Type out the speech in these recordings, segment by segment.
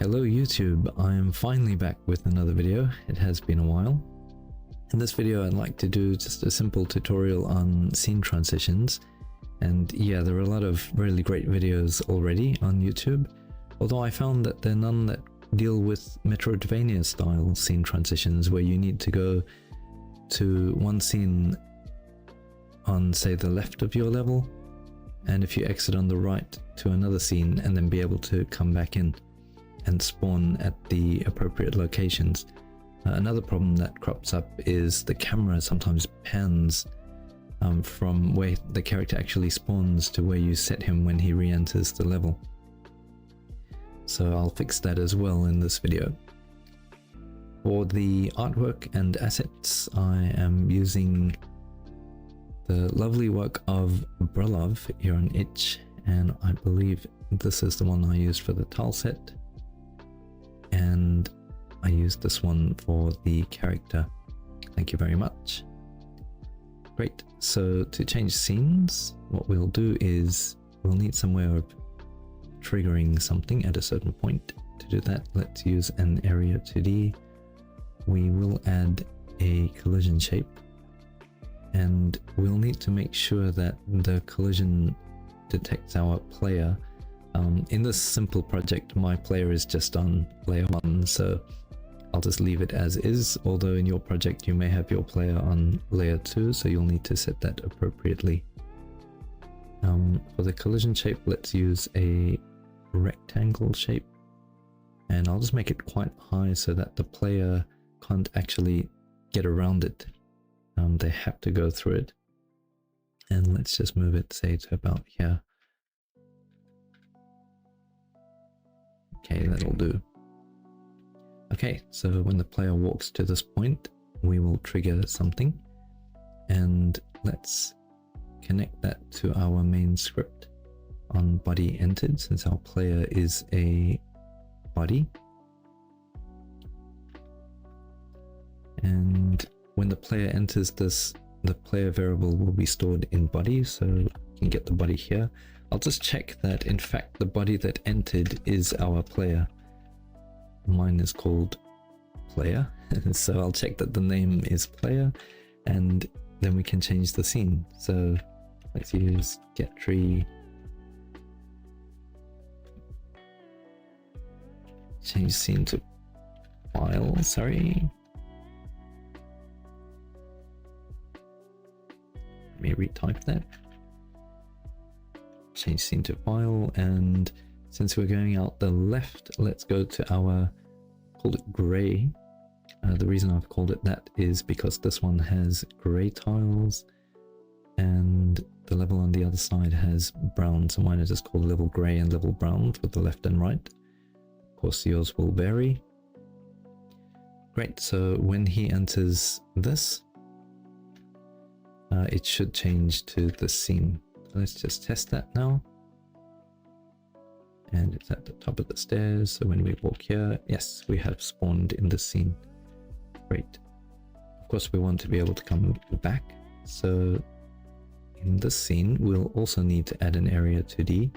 Hello YouTube, I am finally back with another video. It has been a while. In this video I'd like to do just a simple tutorial on scene transitions. And yeah, there are a lot of really great videos already on YouTube, although I found that there are none that deal with metroidvania-style scene transitions where you need to go to one scene on, say, the left of your level, and if you exit on the right to another scene and then be able to come back in and spawn at the appropriate locations. Another problem that crops up is the camera sometimes pans from where the character actually spawns to where you set him when he re-enters the level. So I'll fix that as well in this video. For the artwork and assets, I am using the lovely work of Brelov here on Itch, and I believe this is the one I used for the tile set, and I used this one for the character. Thank you very much. Great, so to change scenes, what we'll do is we'll need some way of triggering something at a certain point. To do that, let's use an area 2D. We will add a collision shape, and we'll need to make sure that the collision detects our player. In this simple project, my player is just on layer 1, so I'll just leave it as is, although in your project you may have your player on layer 2, so you'll need to set that appropriately. For the collision shape, let's use a rectangle shape, and I'll just make it quite high so that the player can't actually get around it. They have to go through it. And let's just move it, say, to about here. Okay, that'll do. Okay, so when the player walks to this point, we will trigger something. And let's connect that to our main script on body entered, since our player is a body. And when the player enters this, the player variable will be stored in body, so you can get the body here. I'll just check that in fact the body that entered is our player. Mine is called player, so I'll check that the name is player, and then we can change the scene. So let's use get tree, change scene to file, sorry. Let me retype that. Change scene to file, and since we're going out the left, let's go to our, called it gray. The reason I've called it that is because this one has gray tiles and the level on the other side has brown, so mine is just called level gray and level brown for the left and right. Of course yours will vary. Great, so when he enters this, it should change to the scene. Let's just test that now. And it's at the top of the stairs, so when we walk here, yes, we have spawned in the scene. Great. Of course we want to be able to come back, so in this scene we'll also need to add an area 2D,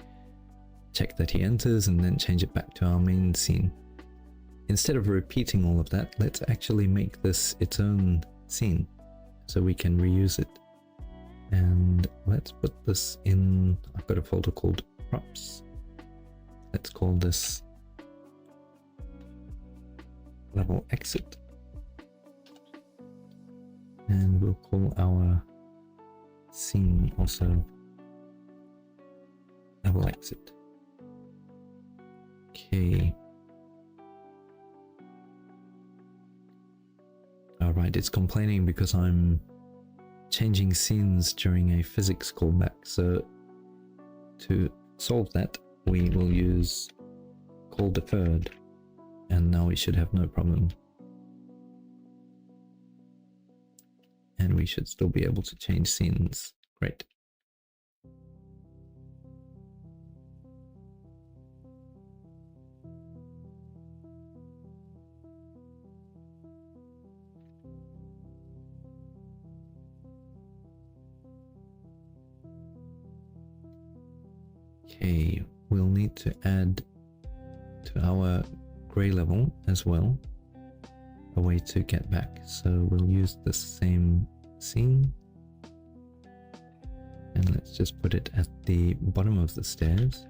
check that he enters, and then change it back to our main scene. Instead of repeating all of that, let's actually make this its own scene so we can reuse it. And let's put this in, I've got a folder called props. Let's call this level exit. And we'll call our scene also level exit. Okay. Alright, it's complaining because I'm changing scenes during a physics callback, so to solve that we will use call deferred, and now we should have no problem, and we should still be able to change scenes. Great. Okay, we'll need to add to our gray level as well, a way to get back. So we'll use the same scene, and let's just put it at the bottom of the stairs.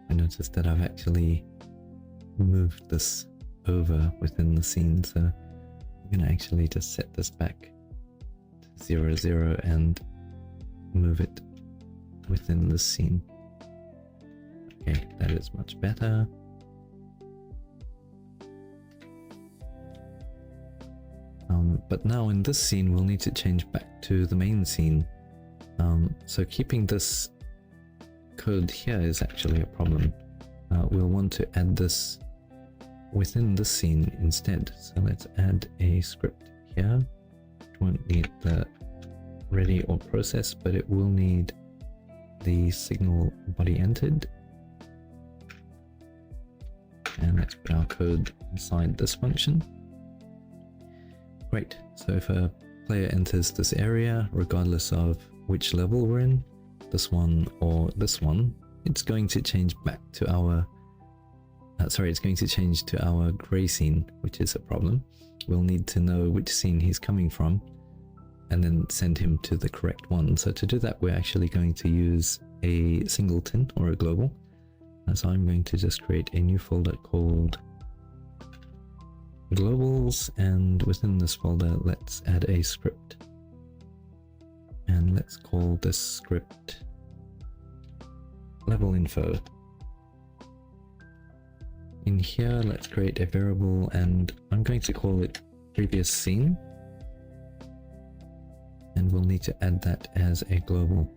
I noticed that I've actually moved this over within the scene, so I'm going to actually just set this back to 0, 0 and move it within the scene. Okay, that is much better. But now in this scene we'll need to change back to the main scene. So keeping this code here is actually a problem. We'll want to add this within this scene instead. So let's add a script here. It won't need the ready or process, but it will need the signal body entered. And let's put our code inside this function. Great, so if a player enters this area, regardless of which level we're in, this one or this one, it's going to change back to our it's going to change to our gray scene, which is a problem. We'll need to know which scene he's coming from and then send him to the correct one. So to do that, we're actually going to use a singleton or a global. So I'm going to just create a new folder called globals, and within this folder let's add a script, and let's call this script level info. In here let's create a variable, and I'm going to call it previous scene, and we'll need to add that as a global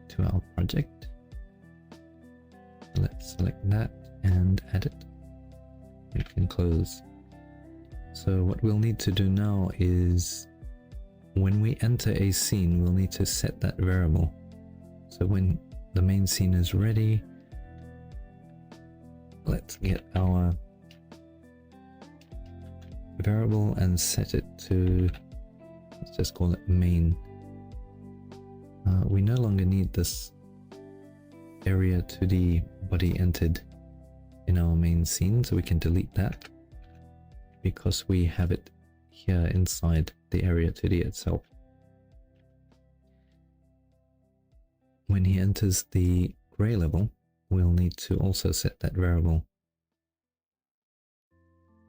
to our project. Let's select that and add it. We can close. So what we'll need to do now is when we enter a scene, we'll need to set that variable. So when the main scene is ready, let's get our variable and set it to, let's just call it main. We no longer need this area to the body entered in our main scene, so we can delete that because we have it here inside the area 2D itself. When he enters the gray level, we'll need to also set that variable.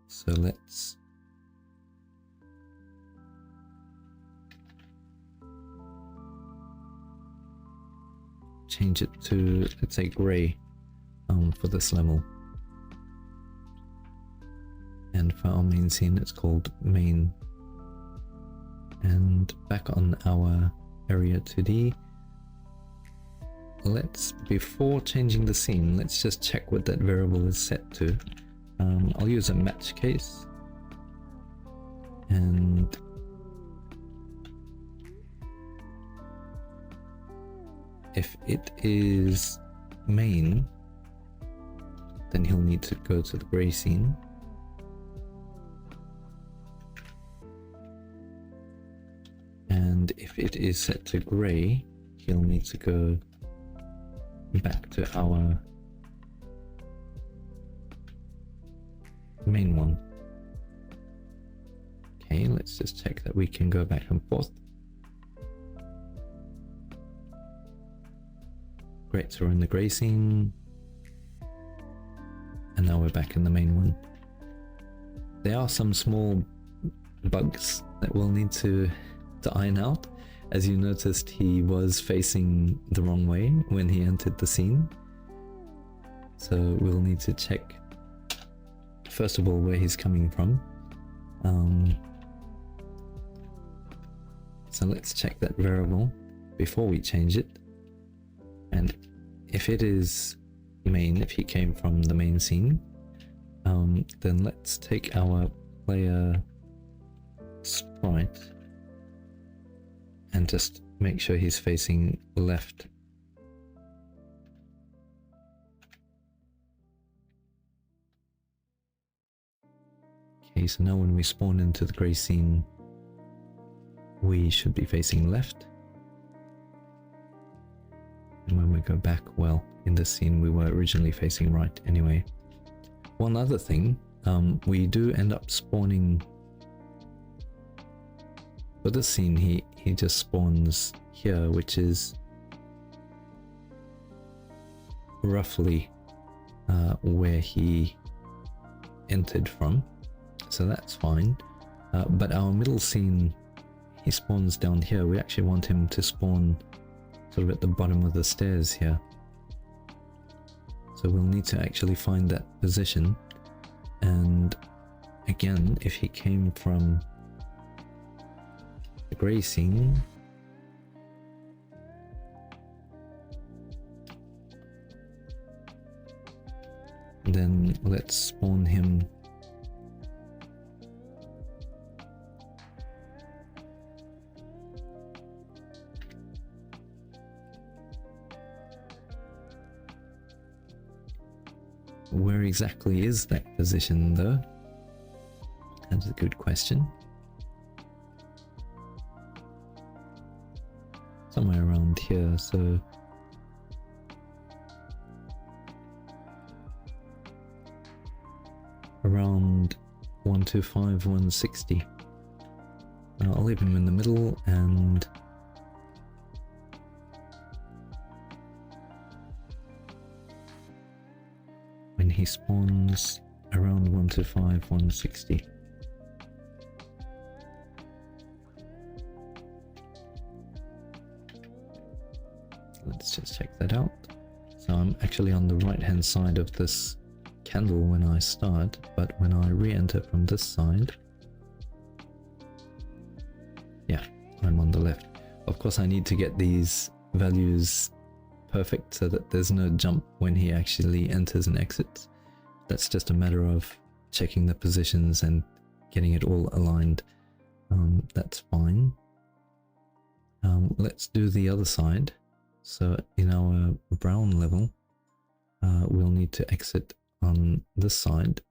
So let's change it to, let's say, gray for this level. And for our main scene, it's called main. And back on our area 2D, before changing the scene, let's just check what that variable is set to. I'll use a match case, and if it is main, then he'll need to go to the gray scene. And if it is set to gray, he'll need to go back to our main one. Okay, let's just check that we can go back and forth. Great, so we're in the gray scene, and now we're back in the main one. There are some small bugs that we'll need to iron out. As you noticed, he was facing the wrong way when he entered the scene. So we'll need to check, first of all, where he's coming from. So let's check that variable before we change it. And if it is main, if he came from the main scene, then let's take our player sprite and just make sure he's facing left. Okay, so now when we spawn into the grey scene, we should be facing left. And when we go back, well, in this scene we were originally facing right anyway. One other thing, we do end up spawning, for this scene he just spawns here, which is roughly where he entered from, so that's fine. But our middle scene, he spawns down here. We actually want him to spawn sort of at the bottom of the stairs here, so we'll need to actually find that position. And again, if he came from the grey scene, then let's spawn him where exactly is that position though? That's a good question. Somewhere around here, so around 125, 160. I'll leave him in the middle, and when he spawns around 125, 160. Let's just check that out. So I'm actually on the right hand side of this candle when I start, but when I re-enter from this side, yeah, I'm on the left. Of course I need to get these values perfect so that there's no jump when he actually enters and exits. That's just a matter of checking the positions and getting it all aligned. That's fine. Let's do the other side. So in our brown level, we'll need to exit on this side.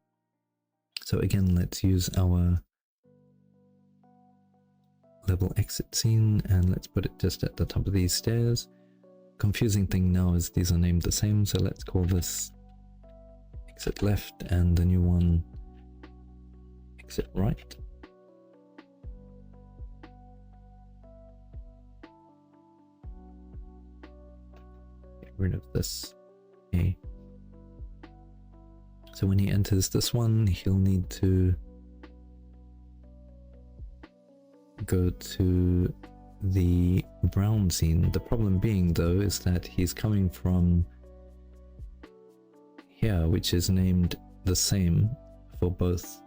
So again, let's use our level exit scene, and let's put it just at the top of these stairs. Confusing thing now is these are named the same, so let's call this exit left and the new one exit right. Get rid of this. Okay. So when he enters this one, he'll need to go to the brown scene. The problem being though is that he's coming from here, which is named the same for both.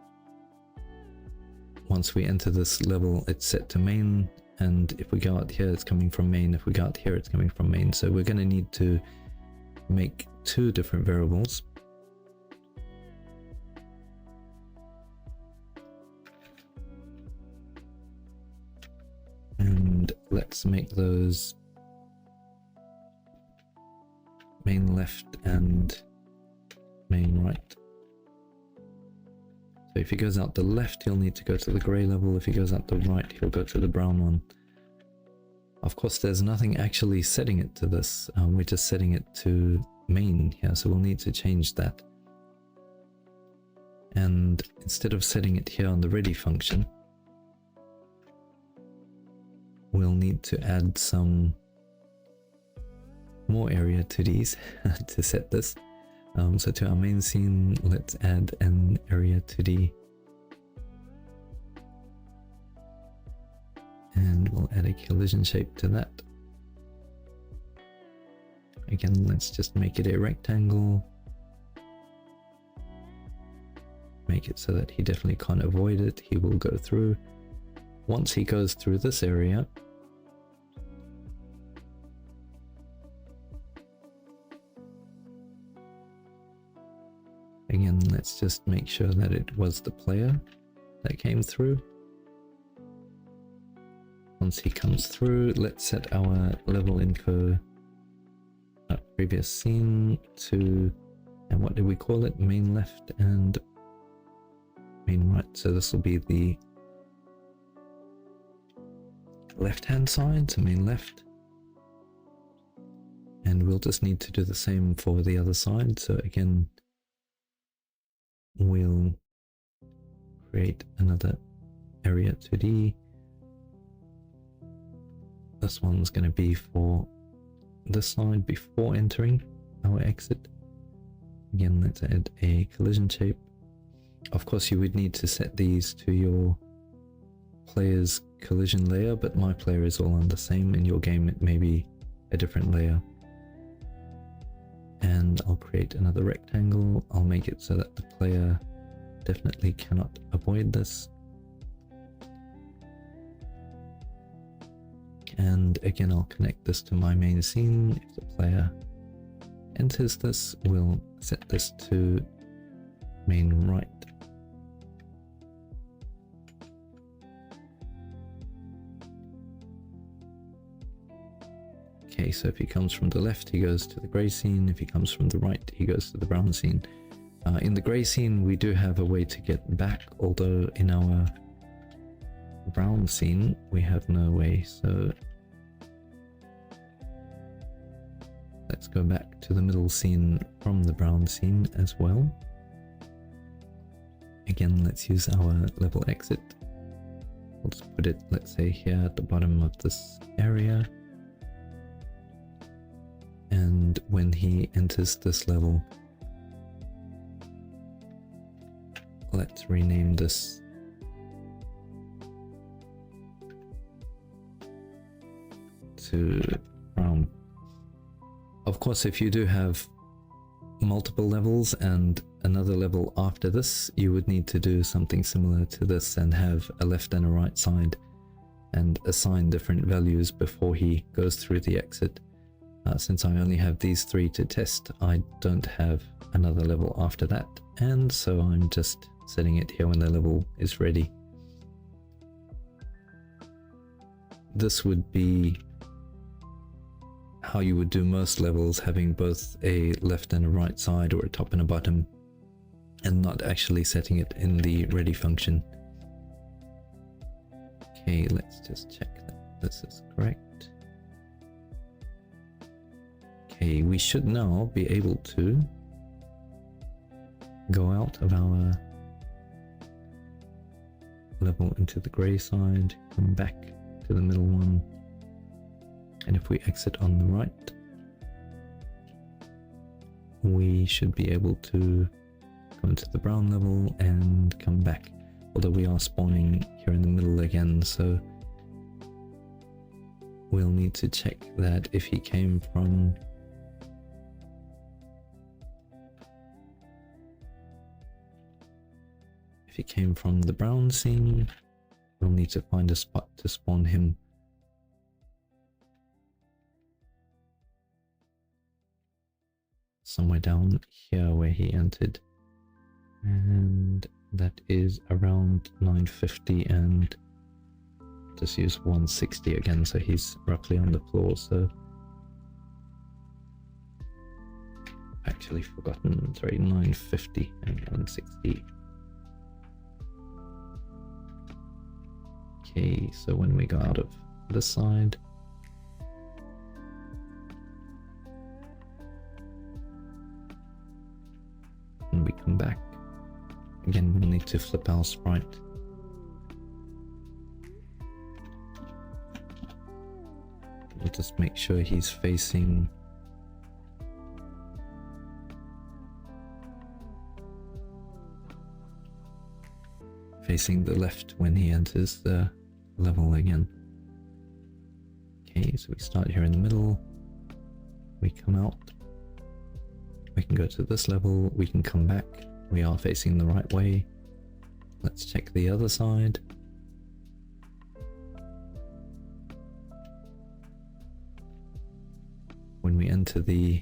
Once we enter this level, it's set to main, and if we go out here, it's coming from main. If we go out here, it's coming from main. So we're going to need to make two different variables. And let's make those main left and main right. So if he goes out the left, he'll need to go to the grey level. If he goes out the right, he'll go to the brown one. Of course, there's nothing actually setting it to this. We're just setting it to main here, so we'll need to change that. And instead of setting it here on the ready function, we'll need to add some more area to these to set this. So to our main scene, let's add an area 2D. And we'll add a collision shape to that. Again, let's just make it a rectangle. Make it so that he definitely can't avoid it. He will go through. Once he goes through this area, again, let's just make sure that it was the player that came through. Once he comes through, let's set our level info previous scene to, and what did we call it? Main left and main right. So this will be the left hand side, so main left. And we'll just need to do the same for the other side. So again, we'll create another area 2D. This one's going to be for this side before entering our exit. Again, let's add a collision shape. Of course, you would need to set these to your player's collision layer, but my player is all on the same. In your game, it may be a different layer. And I'll create another rectangle. I'll make it so that the player definitely cannot avoid this. And again, I'll connect this to my main scene. If the player enters this, we'll set this to main right. Okay, so if he comes from the left, he goes to the grey scene. If he comes from the right, he goes to the brown scene. In the grey scene, we do have a way to get back, although in our brown scene, we have no way. So let's go back to the middle scene from the brown scene as well. Again, let's use our level exit. We'll just put it, let's say, here at the bottom of this area. And when he enters this level, let's rename this to brown. Of course, if you do have multiple levels and another level after this, you would need to do something similar to this and have a left and a right side and assign different values before he goes through the exit. Since I only have these three to test, I don't have another level after that, and so I'm just setting it here when the level is ready. This would be how you would do most levels, having both a left and a right side or a top and a bottom, and not actually setting it in the ready function. Okay, let's just check that this is correct. Okay, we should now be able to go out of our level into the grey side, come back to the middle one, and if we exit on the right, we should be able to go into the brown level and come back, although we are spawning here in the middle again, so we'll need to check that if he came from the brown scene, we'll need to find a spot to spawn him. Somewhere down here where he entered. And that is around 950, and just use 160 again, so he's roughly on the floor. So actually forgotten, sorry, 950 and 160. Okay, so when we go out of this side, and we come back, again we'll need to flip our sprite. We'll just make sure he's facing the left when he enters the level again. Okay, so we start here in the middle, we come out, we can go to this level, we can come back, we are facing the right way. Let's check the other side. When we enter the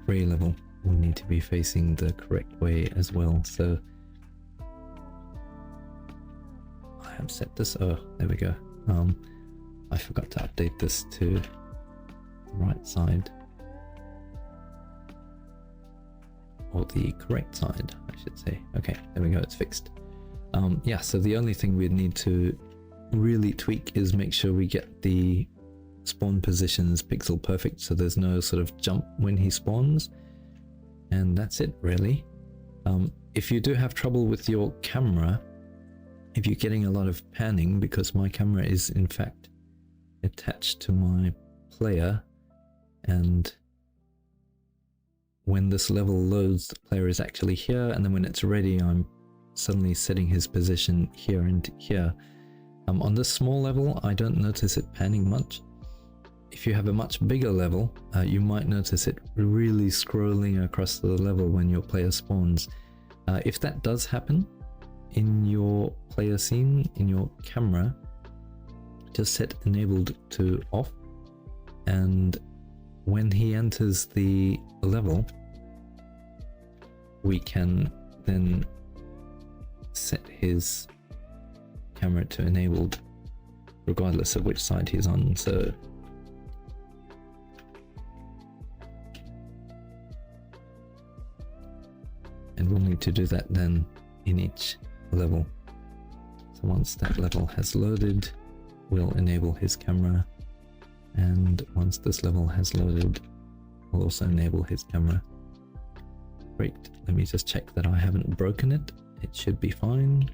grey level, we need to be facing the correct way as well. So I have set this, oh, there we go. I forgot to update this to the right side, or the correct side, I should say. Okay, there we go, it's fixed. Yeah, so the only thing we'd need to really tweak is make sure we get the spawn positions pixel perfect, so there's no sort of jump when he spawns. And that's it really. If you do have trouble with your camera, if you're getting a lot of panning, because my camera is in fact attached to my player, and when this level loads, the player is actually here, and then when it's ready, I'm suddenly setting his position here and here. On this small level, I don't notice it panning much. If you have a much bigger level, you might notice it really scrolling across the level when your player spawns. If that does happen in your player scene, in your camera, just set enabled to off, and when he enters the level, we can then set his camera to enabled regardless of which side he's on. So and we'll need to do that then in each level. So once that level has loaded, we'll enable his camera, and once this level has loaded, we'll also enable his camera. Great, let me just check that I haven't broken it. It should be fine.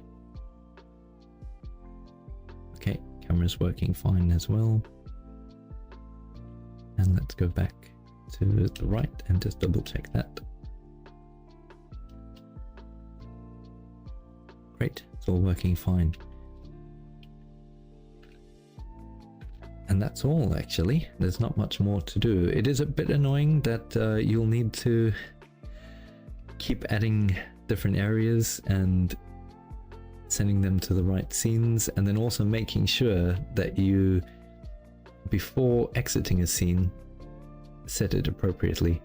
Okay, camera's working fine as well. And let's go back to the right and just double check that. Great, it's all working fine. And that's all actually. There's not much more to do. It is a bit annoying that you'll need to keep adding different areas and sending them to the right scenes, and then also making sure that you, before exiting a scene, set it appropriately.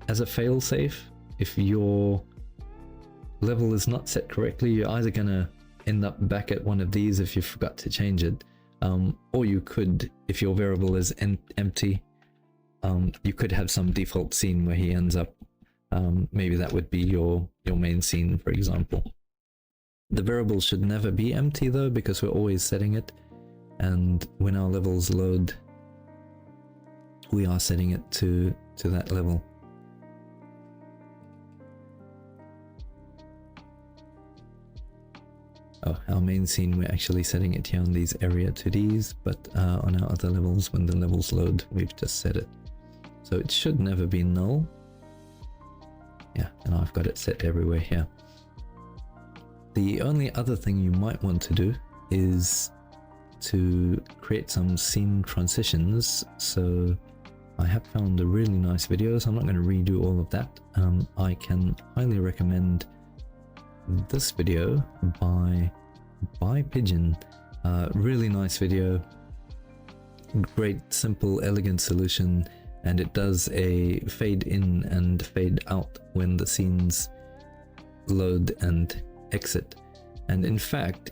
As a failsafe, if your level is not set correctly, you're either gonna end up back at one of these if you forgot to change it, or you could, if your variable is empty, you could have some default scene where he ends up. Maybe that would be your main scene, for example. The variable should never be empty though, because we're always setting it, and when our levels load, we are setting it to that level. Oh, our main scene, we're actually setting it here on these area 2Ds, but on our other levels, when the levels load, we've just set it. So it should never be null. Yeah, and I've got it set everywhere here. The only other thing you might want to do is to create some scene transitions. So I have found a really nice video, so I'm not going to redo all of that. I can highly recommend this video by Pigeon. Really nice video, great, simple, elegant solution, and it does a fade in and fade out when the scenes load and exit. And in fact,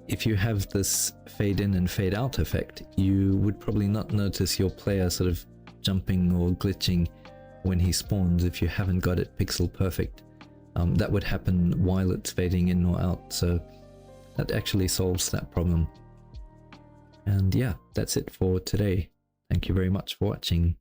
if you have this fade in and fade out effect, you would probably not notice your player sort of jumping or glitching when he spawns if you haven't got it pixel perfect. That would happen while it's fading in or out, so that actually solves that problem. And yeah, that's it for today. Thank you very much for watching.